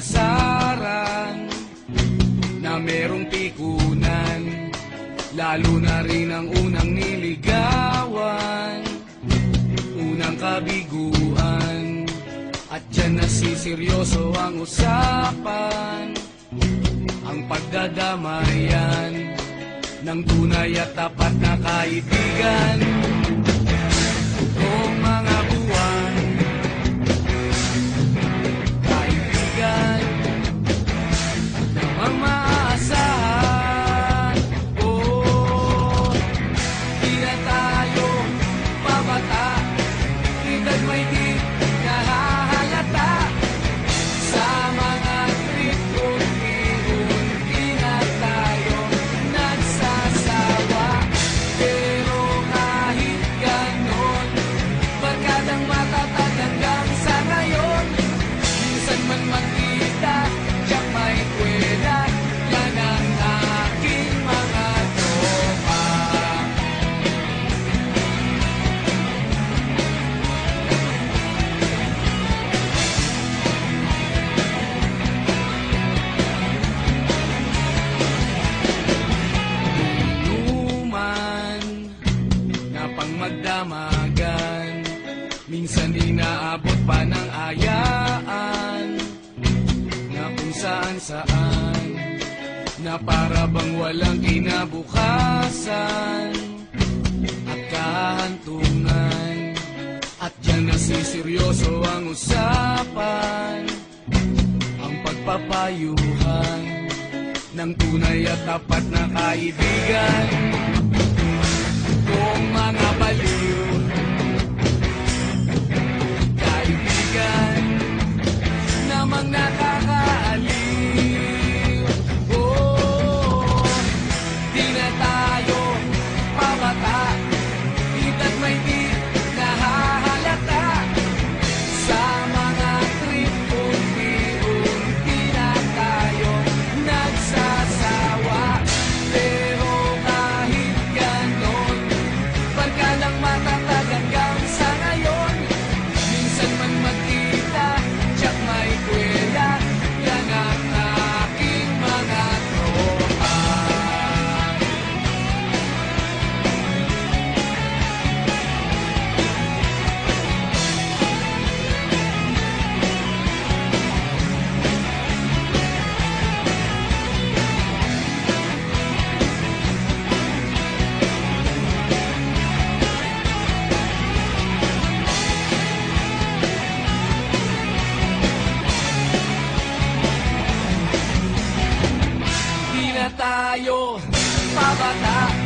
asaran na merong pikunan, lalo na rin ang unang niligawan, unang kabiguan. At dyan nasiseryoso ang usapan, ang pagdadamayan ng tunay at tapat na kaibigan. Kung mga buwan, kaibigan, namang maaasahan. Oh, di na tayo pabata, edad may di nahahalata. Sa mga trip unti-unti na tayo nagsasawa. Pero kahit ganon, barkadang matatag hanggang sa ngayon. Minsan man magkita, tiyak may kwela, yan ang aking mga tropa. Inuman na pang magdamagan, minsan inaabot pa ng ayaan, na kung saan-saan, na para bang walang kinabukasan at kahantungan. At dyan nasiseryoso ang usapan, ang pagpapayuhan ng tunay at tapat na kaibigan. Kung mga baliw, kaibigan, namang nakakaaliw. Oh, di na tayo pabata, edad may di nahahalata. Sa mga trip unti-unti na tayo nagsasawa. Pero kahit ganon, barkadang matatag hanggang sa ngayon. Minsan man magkita, tiyak may kwela, yan ang aking mga tropa. Di na tayo pabata,